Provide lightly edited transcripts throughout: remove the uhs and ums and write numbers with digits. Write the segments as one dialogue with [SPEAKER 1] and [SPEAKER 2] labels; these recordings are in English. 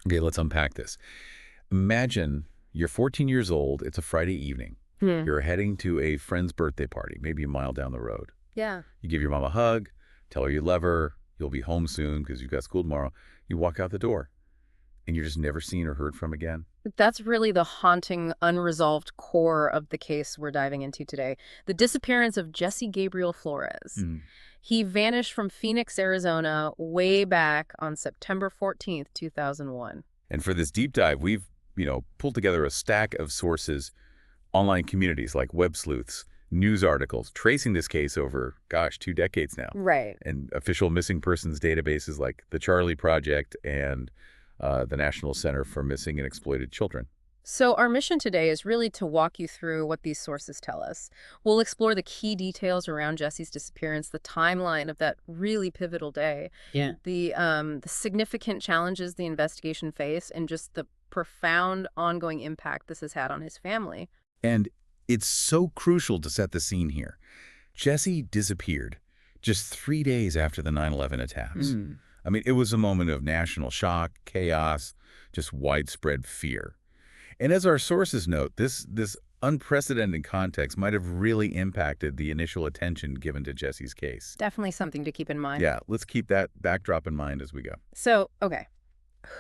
[SPEAKER 1] Okay, let's unpack this. Imagine you're 14 years old. It's a Friday evening.
[SPEAKER 2] Hmm.
[SPEAKER 1] You're heading to a friend's birthday party, maybe a mile down the road.
[SPEAKER 2] Yeah.
[SPEAKER 1] You give your mom a hug, tell her you love her, you'll be home soon because you've got school tomorrow. You walk out the door, and you're just never seen or heard from again.
[SPEAKER 2] That's really the haunting, unresolved core of the case we're diving into today. The disappearance of Jesse Gabriel Florez.
[SPEAKER 1] Hmm.
[SPEAKER 2] He vanished from Phoenix, Arizona, way back on September 14th, 2001.
[SPEAKER 1] And for this deep dive, we've, pulled together a stack of sources, online communities like web sleuths, news articles, tracing this case over, 2 decades now.
[SPEAKER 2] Right.
[SPEAKER 1] And official missing persons databases like the Charlie Project and the National Center for Missing and Exploited Children.
[SPEAKER 2] So our mission today is really to walk you through what these sources tell us. We'll explore the key details around Jesse's disappearance, the timeline of that really pivotal day, the significant challenges the investigation faced, and just the profound ongoing impact this has had on his family.
[SPEAKER 1] And it's so crucial to set the scene here. Jesse disappeared just 3 days after the 9/11 attacks. I mean, it was a moment of national shock, chaos, just widespread fear. And as our sources note, this unprecedented context might have really impacted the initial attention given to Jesse's case.
[SPEAKER 2] Definitely something to keep in mind.
[SPEAKER 1] Yeah, let's keep that backdrop in mind as we go.
[SPEAKER 2] So, okay,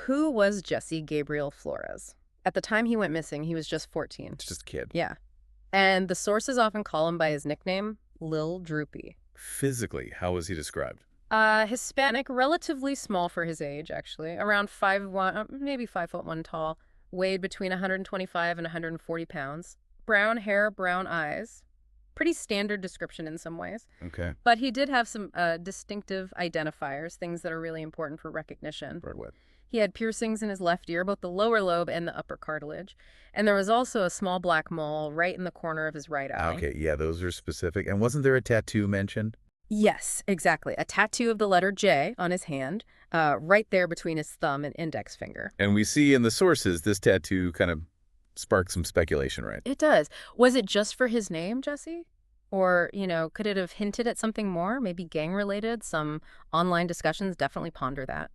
[SPEAKER 2] who was Jesse Gabriel Florez? At the time he went missing, he was just 14.
[SPEAKER 1] It's just a kid.
[SPEAKER 2] Yeah. And the sources often call him by his nickname, Lil Droopy.
[SPEAKER 1] Physically, how was he described?
[SPEAKER 2] Hispanic, relatively small for his age, actually. Around 5'1", maybe 5'1" tall. Weighed between 125 and 140 pounds. Brown hair, brown eyes. Pretty standard description in some ways.
[SPEAKER 1] Okay.
[SPEAKER 2] But he did have some distinctive identifiers, things that are really important for recognition.
[SPEAKER 1] Right, what?
[SPEAKER 2] He had piercings in his left ear, both the lower lobe and the upper cartilage. And there was also a small black mole right in the corner of his right eye.
[SPEAKER 1] Okay, yeah, those are specific. And wasn't there a tattoo mentioned?
[SPEAKER 2] Yes, exactly. A tattoo of the letter J on his hand, right there between his thumb and index finger.
[SPEAKER 1] And we see in the sources this tattoo kind of sparks some speculation, right?
[SPEAKER 2] It does. Was it just for his name, Jesse? Or, could it have hinted at something more? Maybe gang-related? Some online discussions definitely ponder that.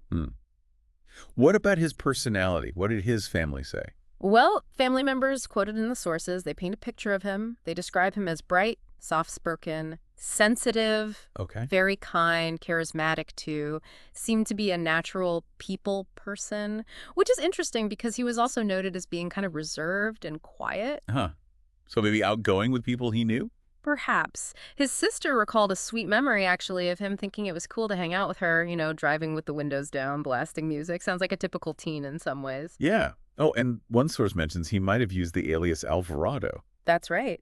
[SPEAKER 1] What about his personality? What did his family say?
[SPEAKER 2] Well, family members quoted in the sources, they paint a picture of him. They describe him as bright, soft-spoken, sensitive,
[SPEAKER 1] Okay.
[SPEAKER 2] very kind, charismatic too, seemed to be a natural people person, which is interesting because he was also noted as being kind of reserved and quiet.
[SPEAKER 1] Huh. So maybe outgoing with people he knew?
[SPEAKER 2] Perhaps. His sister recalled a sweet memory, actually, of him thinking it was cool to hang out with her, driving with the windows down, blasting music. Sounds like a typical teen in some ways.
[SPEAKER 1] Yeah. Oh, and one source mentions he might have used the alias Alvarado.
[SPEAKER 2] That's right.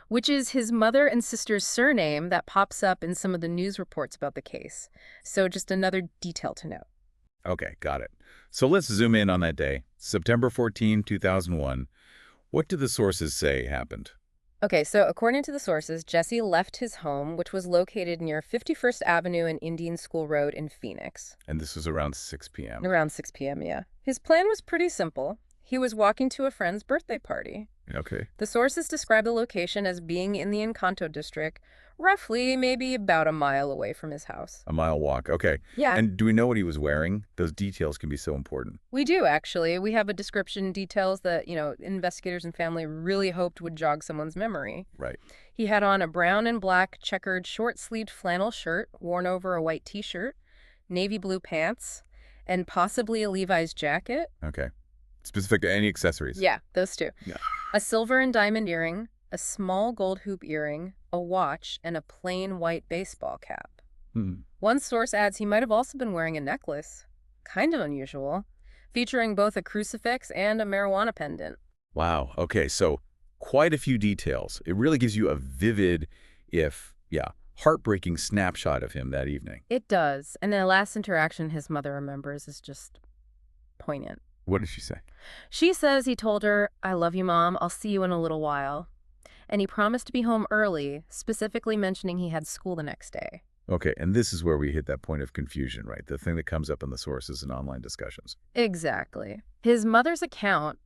[SPEAKER 2] Which is his mother and sister's surname that pops up in some of the news reports about the case. So just another detail to note.
[SPEAKER 1] Okay, got it. So let's zoom in on that day, September 14, 2001. What do the sources say happened?
[SPEAKER 2] Okay, so according to the sources, Jesse left his home, which was located near 51st Avenue and Indian School Road in Phoenix.
[SPEAKER 1] And this was around 6 p.m.
[SPEAKER 2] Around 6 p.m., yeah. His plan was pretty simple. He was walking to a friend's birthday party.
[SPEAKER 1] Okay.
[SPEAKER 2] The sources describe the location as being in the Encanto district, roughly maybe about a mile away from his house.
[SPEAKER 1] A mile walk. Okay.
[SPEAKER 2] Yeah.
[SPEAKER 1] And do we know what he was wearing? Those details can be so important.
[SPEAKER 2] We do, actually. We have a description details that, investigators and family really hoped would jog someone's memory.
[SPEAKER 1] Right.
[SPEAKER 2] He had on a brown and black checkered short-sleeved flannel shirt worn over a white T-shirt, navy blue pants, and possibly a Levi's jacket.
[SPEAKER 1] Okay. Specific to any accessories?
[SPEAKER 2] Yeah, those two.
[SPEAKER 1] Yeah.
[SPEAKER 2] A silver and diamond earring, a small gold hoop earring, a watch, and a plain white baseball cap. One source adds he might have also been wearing a necklace, kind of unusual, featuring both a crucifix and a marijuana pendant.
[SPEAKER 1] Wow. Okay, so quite a few details. It really gives you a vivid, heartbreaking snapshot of him that evening.
[SPEAKER 2] It does. And the last interaction his mother remembers is just poignant.
[SPEAKER 1] What did she say?
[SPEAKER 2] She says he told her, "I love you, Mom. I'll see you in a little while." And he promised to be home early, specifically mentioning he had school the next day.
[SPEAKER 1] Okay, and this is where we hit that point of confusion, right? The thing that comes up in the sources and online discussions.
[SPEAKER 2] Exactly. His mother's account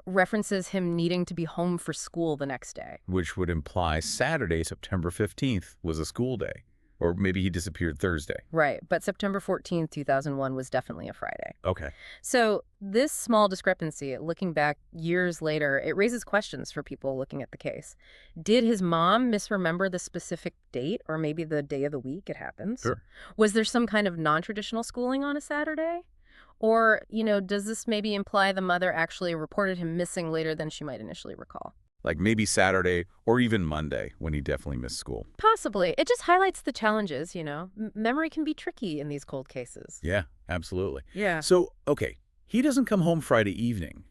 [SPEAKER 2] references him needing to be home for school the next day.
[SPEAKER 1] Which would imply Saturday, September 15th, was a school day. Or maybe he disappeared Thursday.
[SPEAKER 2] Right, but September 14th, 2001 was definitely a Friday.
[SPEAKER 1] Okay.
[SPEAKER 2] So this small discrepancy, looking back years later, it raises questions for people looking at the case. Did his mom misremember the specific date or maybe the day of the week it happens?
[SPEAKER 1] Sure.
[SPEAKER 2] Was there some kind of non-traditional schooling on a Saturday? Or, does this maybe imply the mother actually reported him missing later than she might initially recall?
[SPEAKER 1] Like maybe Saturday or even Monday when he definitely missed school.
[SPEAKER 2] Possibly. It just highlights the challenges, Memory can be tricky in these cold cases.
[SPEAKER 1] Yeah, absolutely.
[SPEAKER 2] Yeah.
[SPEAKER 1] So, okay, he doesn't come home Friday evening.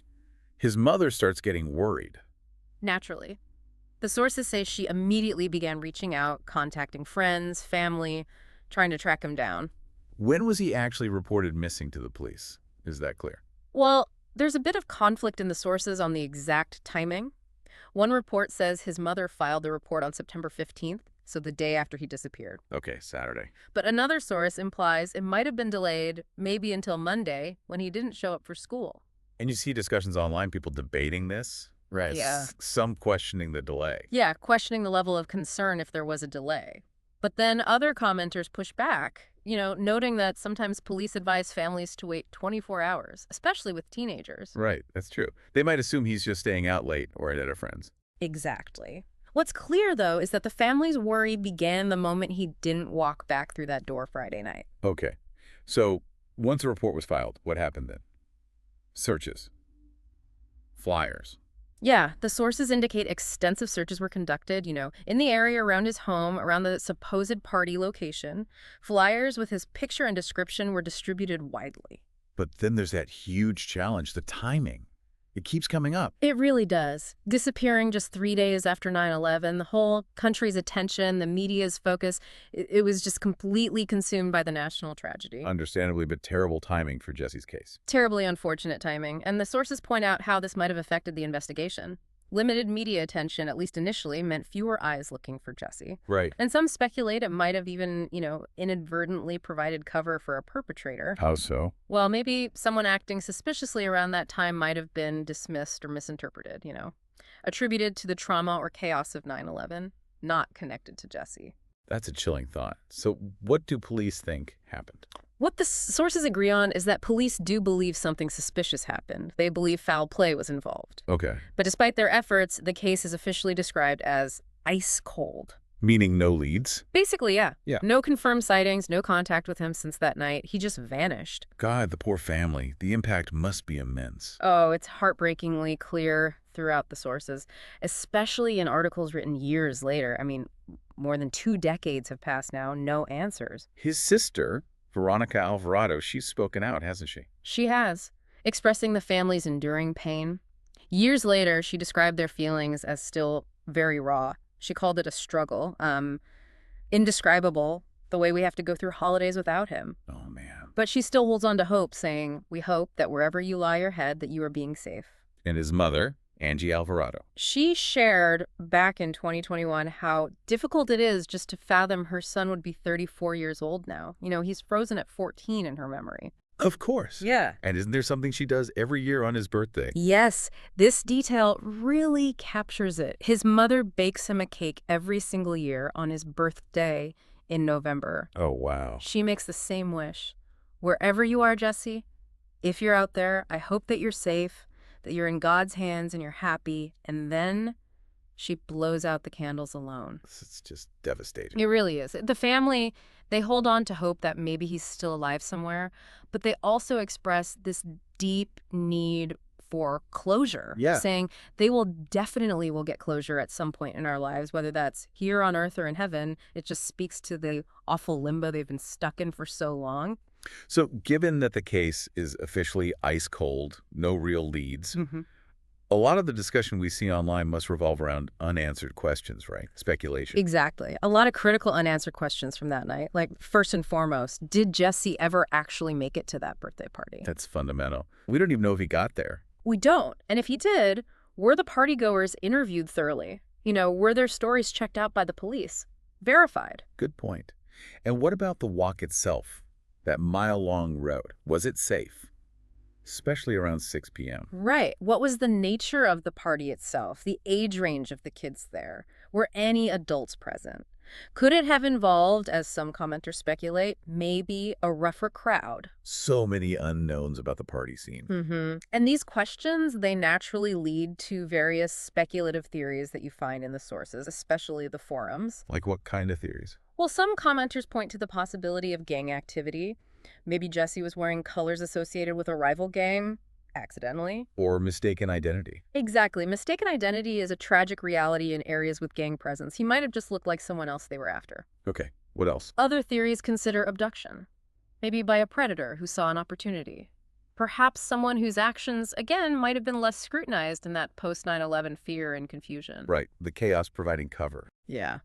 [SPEAKER 1] His mother starts getting worried.
[SPEAKER 2] Naturally. The sources say she immediately began reaching out, contacting friends, family, trying to track him down.
[SPEAKER 1] When was he actually reported missing to the police? Is that clear?
[SPEAKER 2] Well, there's a bit of conflict in the sources on the exact timing. One report says his mother filed the report on September 15th, so the day after he disappeared.
[SPEAKER 1] Okay, Saturday.
[SPEAKER 2] But another source implies it might have been delayed maybe until Monday when he didn't show up for school.
[SPEAKER 1] And you see discussions online, people debating this? Right.
[SPEAKER 2] Yeah.
[SPEAKER 1] Some questioning the delay.
[SPEAKER 2] Yeah, questioning the level of concern if there was a delay. But then other commenters push back, noting that sometimes police advise families to wait 24 hours, especially with teenagers.
[SPEAKER 1] Right, that's true. They might assume he's just staying out late or at a friend's.
[SPEAKER 2] Exactly. What's clear, though, is that the family's worry began the moment he didn't walk back through that door Friday night.
[SPEAKER 1] Okay. So once a report was filed, what happened then? Searches. Flyers.
[SPEAKER 2] Yeah, the sources indicate extensive searches were conducted, in the area around his home, around the supposed party location. Flyers with his picture and description were distributed widely.
[SPEAKER 1] But then there's that huge challenge, the timing. It keeps coming up.
[SPEAKER 2] It really does. Disappearing just 3 days after 9/11, the whole country's attention, the media's focus, it was just completely consumed by the national tragedy.
[SPEAKER 1] Understandably, but terrible timing for Jesse's case.
[SPEAKER 2] Terribly unfortunate timing, and the sources point out how this might have affected the investigation. Limited media attention, at least initially, meant fewer eyes looking for Jesse.
[SPEAKER 1] Right.
[SPEAKER 2] And some speculate it might have even, inadvertently provided cover for a perpetrator.
[SPEAKER 1] How so?
[SPEAKER 2] Well, maybe someone acting suspiciously around that time might have been dismissed or misinterpreted, attributed to the trauma or chaos of 9/11, not connected to Jesse.
[SPEAKER 1] That's a chilling thought. So what do police think happened?
[SPEAKER 2] What the sources agree on is that police do believe something suspicious happened. They believe foul play was involved.
[SPEAKER 1] Okay.
[SPEAKER 2] But despite their efforts, the case is officially described as ice cold.
[SPEAKER 1] Meaning no leads?
[SPEAKER 2] Basically, yeah.
[SPEAKER 1] Yeah.
[SPEAKER 2] No confirmed sightings, no contact with him since that night. He just vanished.
[SPEAKER 1] God, the poor family. The impact must be immense.
[SPEAKER 2] Oh, it's heartbreakingly clear throughout the sources, especially in articles written years later. I mean, more than 2 decades have passed now, no answers.
[SPEAKER 1] His sister, Veronica Alvarado, she's spoken out, hasn't she?
[SPEAKER 2] She has, expressing the family's enduring pain. Years later, she described their feelings as still very raw. She called it a struggle, indescribable, the way we have to go through holidays without him.
[SPEAKER 1] Oh, man.
[SPEAKER 2] But she still holds on to hope, saying, "We hope that wherever you lie your head, that you are being safe."
[SPEAKER 1] And his mother, Angie Alvarado.
[SPEAKER 2] She shared back in 2021 how difficult it is just to fathom her son would be 34 years old now. He's frozen at 14 in her memory.
[SPEAKER 1] Of course.
[SPEAKER 2] Yeah.
[SPEAKER 1] And isn't there something she does every year on his birthday?
[SPEAKER 2] Yes, this detail really captures it. His mother bakes him a cake every single year on his birthday in November.
[SPEAKER 1] Oh, wow.
[SPEAKER 2] She makes the same wish. Wherever you are, Jesse, if you're out there, I hope that you're safe, that you're in God's hands and you're happy. And then she blows out the candles alone.
[SPEAKER 1] It's just devastating.
[SPEAKER 2] It really is. The family, they hold on to hope that maybe he's still alive somewhere, but they also express this deep need for closure, saying they will get closure at some point in our lives, whether that's here on earth or in heaven. It just speaks to the awful limbo they've been stuck in for so long.
[SPEAKER 1] So given that the case is officially ice cold, no real leads, a lot of the discussion we see online must revolve around unanswered questions, right? Speculation.
[SPEAKER 2] Exactly. A lot of critical unanswered questions from that night. Like, first and foremost, did Jesse ever actually make it to that birthday party?
[SPEAKER 1] That's fundamental. We don't even know if he got there.
[SPEAKER 2] We don't. And if he did, were the partygoers interviewed thoroughly? Were their stories checked out by the police? Verified?
[SPEAKER 1] Good point. And what about the walk itself? That mile-long road. Was it safe? Especially around 6 p.m.
[SPEAKER 2] Right. What was the nature of the party itself? The age range of the kids there? Were any adults present? Could it have involved, as some commenters speculate, maybe a rougher crowd?
[SPEAKER 1] So many unknowns about the party scene.
[SPEAKER 2] And these questions, they naturally lead to various speculative theories that you find in the sources, especially the forums.
[SPEAKER 1] Like what kind of theories?
[SPEAKER 2] Well, some commenters point to the possibility of gang activity. Maybe Jesse was wearing colors associated with a rival gang, accidentally.
[SPEAKER 1] Or mistaken identity.
[SPEAKER 2] Exactly. Mistaken identity is a tragic reality in areas with gang presence. He might have just looked like someone else they were after.
[SPEAKER 1] Okay, what else?
[SPEAKER 2] Other theories consider abduction, maybe by a predator who saw an opportunity. Perhaps someone whose actions, again, might have been less scrutinized in that post-9/11 fear and confusion.
[SPEAKER 1] Right, the chaos providing cover.
[SPEAKER 2] Yeah.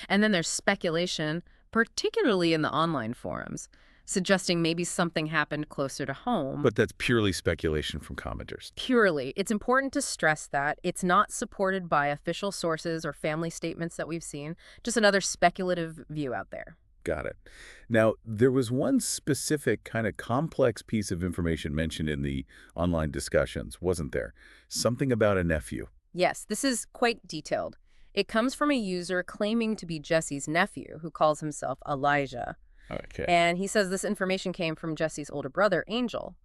[SPEAKER 2] And then there's speculation, particularly in the online forums, suggesting maybe something happened closer to home.
[SPEAKER 1] But that's purely speculation from commenters.
[SPEAKER 2] Purely. It's important to stress that it's not supported by official sources or family statements that we've seen, just another speculative view out there.
[SPEAKER 1] Got it. Now, there was one specific kind of complex piece of information mentioned in the online discussions, wasn't there? Something about a nephew.
[SPEAKER 2] Yes, this is quite detailed. It comes from a user claiming to be Jesse's nephew, who calls himself Elijah.
[SPEAKER 1] Okay.
[SPEAKER 2] And he says this information came from Jesse's older brother, Angel.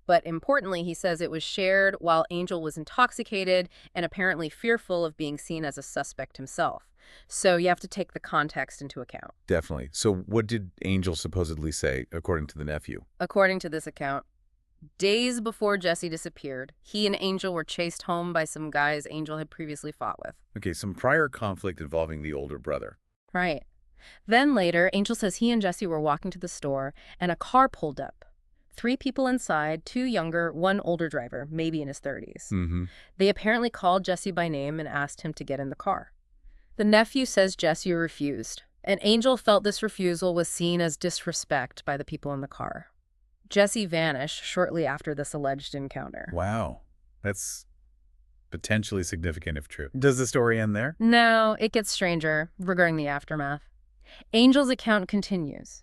[SPEAKER 2] But importantly, he says it was shared while Angel was intoxicated and apparently fearful of being seen as a suspect himself. So you have to take the context into account.
[SPEAKER 1] Definitely. So what did Angel supposedly say, according to the nephew?
[SPEAKER 2] According to this account, days before Jesse disappeared, he and Angel were chased home by some guys Angel had previously fought with.
[SPEAKER 1] Okay, some prior conflict involving the older brother.
[SPEAKER 2] Right. Then later, Angel says he and Jesse were walking to the store, and a car pulled up. 3 people inside, 2 younger, 1 older driver, maybe in his 30s. They apparently called Jesse by name and asked him to get in the car. The nephew says Jesse refused, and Angel felt this refusal was seen as disrespect by the people in the car. Jesse vanished shortly after this alleged encounter.
[SPEAKER 1] Wow. That's potentially significant if true. Does the story end there?
[SPEAKER 2] No, it gets stranger regarding the aftermath. Angel's account continues.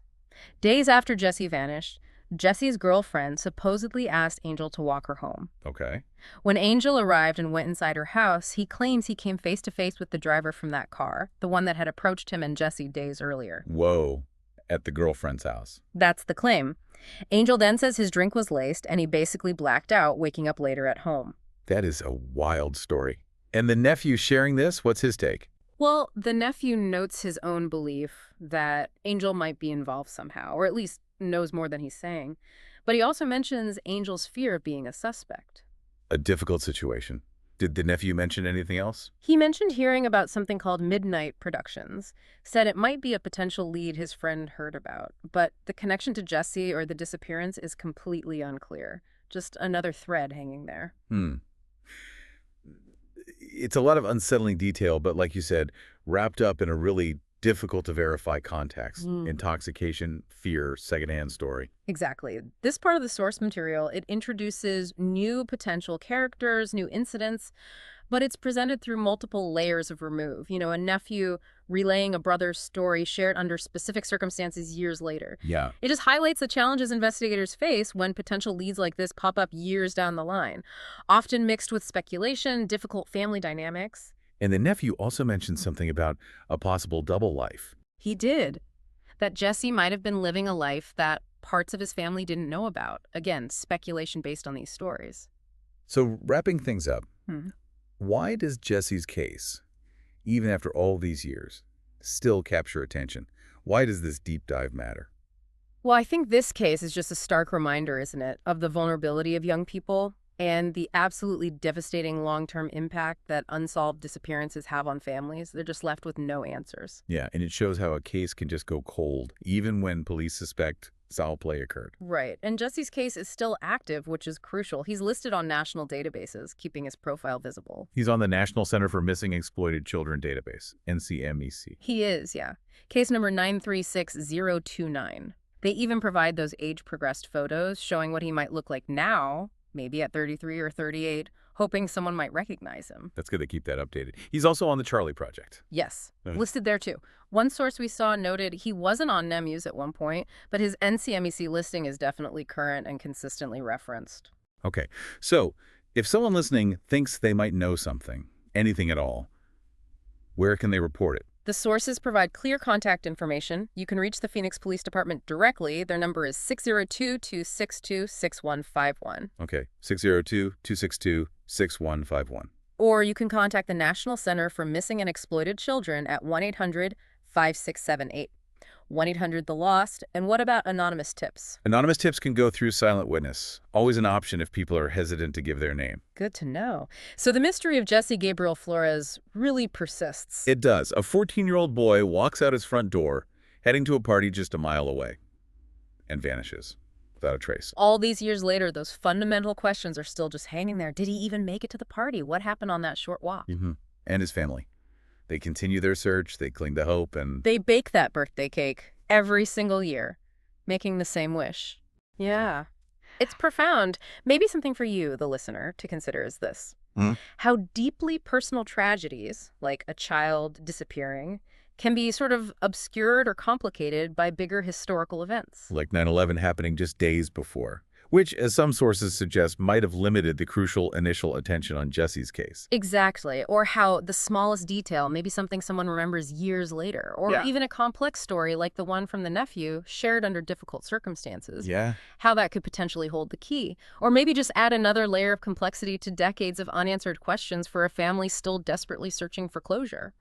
[SPEAKER 2] Days after Jesse vanished, Jesse's girlfriend supposedly asked Angel to walk her home.
[SPEAKER 1] Okay.
[SPEAKER 2] When Angel arrived and went inside her house, he claims he came face-to-face with the driver from that car, the one that had approached him and Jesse days earlier.
[SPEAKER 1] Whoa. At the girlfriend's house.
[SPEAKER 2] That's the claim. Angel then says his drink was laced and he basically blacked out, waking up later at home.
[SPEAKER 1] That is a wild story. And the nephew sharing this, what's his take?
[SPEAKER 2] Well, the nephew notes his own belief that Angel might be involved somehow, or at least knows more than he's saying. But he also mentions Angel's fear of being a suspect.
[SPEAKER 1] A difficult situation. Did the nephew mention anything else?
[SPEAKER 2] He mentioned hearing about something called Midnight Productions, said it might be a potential lead his friend heard about, but the connection to Jesse or the disappearance is completely unclear. Just another thread hanging there.
[SPEAKER 1] It's a lot of unsettling detail, but like you said, wrapped up in a really difficult to verify context. Intoxication, fear, secondhand story.
[SPEAKER 2] Exactly. This part of the source material, it introduces new potential characters, new incidents, but it's presented through multiple layers of remove. You know, a nephew relaying a brother's story shared under specific circumstances years later.
[SPEAKER 1] Yeah.
[SPEAKER 2] It just highlights the challenges investigators face when potential leads like this pop up years down the line, often mixed with speculation, difficult family dynamics.
[SPEAKER 1] And the nephew also mentioned something about a possible double life.
[SPEAKER 2] He did. That Jesse might have been living a life that parts of his family didn't know about. Again, speculation based on these stories.
[SPEAKER 1] So wrapping things up, why does Jesse's case, even after all these years, still capture attention? Why does this deep dive matter?
[SPEAKER 2] Well, I think this case is just a stark reminder, isn't it, of the vulnerability of young people and the absolutely devastating long-term impact that unsolved disappearances have on families. They're just left with no answers.
[SPEAKER 1] Yeah, and it shows how a case can just go cold, even when police suspect foul play occurred.
[SPEAKER 2] Right. And Jesse's case is still active, which is crucial. He's listed on national databases, keeping his profile visible.
[SPEAKER 1] He's on the National Center for Missing and Exploited Children database, NCMEC.
[SPEAKER 2] He is, yeah. Case number 936029. They even provide those age-progressed photos showing what he might look like now, maybe at 33 or 38, hoping someone might recognize him.
[SPEAKER 1] That's good to keep that updated. He's also on the Charlie Project.
[SPEAKER 2] Yes, listed there too. One source we saw noted he wasn't on Nemus at one point, but his NCMEC listing is definitely current and consistently referenced.
[SPEAKER 1] Okay, so if someone listening thinks they might know something, anything at all, where can they report it?
[SPEAKER 2] The sources provide clear contact information. You can reach the Phoenix Police Department directly. Their number is 602-262-6151.
[SPEAKER 1] Okay, 602-262-6151.
[SPEAKER 2] Or you can contact the National Center for Missing and Exploited Children at 1-800-5678. 1-800-THE-LOST. And what about anonymous tips?
[SPEAKER 1] Anonymous tips can go through silent witness. Always an option if people are hesitant to give their name.
[SPEAKER 2] Good to know. So the mystery of Jesse Gabriel Florez really persists.
[SPEAKER 1] It does. A 14-year-old boy walks out his front door, heading to a party just a mile away, and vanishes without a trace.
[SPEAKER 2] All these years later, those fundamental questions are still just hanging there. Did he even make it to the party? What happened on that short walk?
[SPEAKER 1] And his family. They continue their search, they cling to hope, and
[SPEAKER 2] they bake that birthday cake every single year, making the same wish. Yeah. It's profound. Maybe something for you, the listener, to consider is this. How deeply personal tragedies, like a child disappearing, can be sort of obscured or complicated by bigger historical events.
[SPEAKER 1] like 9/11 happening just days before, which, as some sources suggest, might have limited the crucial initial attention on Jesse's case.
[SPEAKER 2] Exactly. Or how the smallest detail, maybe something someone remembers years later, or even a complex story like the one from the nephew shared under difficult circumstances. How that could potentially hold the key. Or maybe just add another layer of complexity to decades of unanswered questions for a family still desperately searching for closure.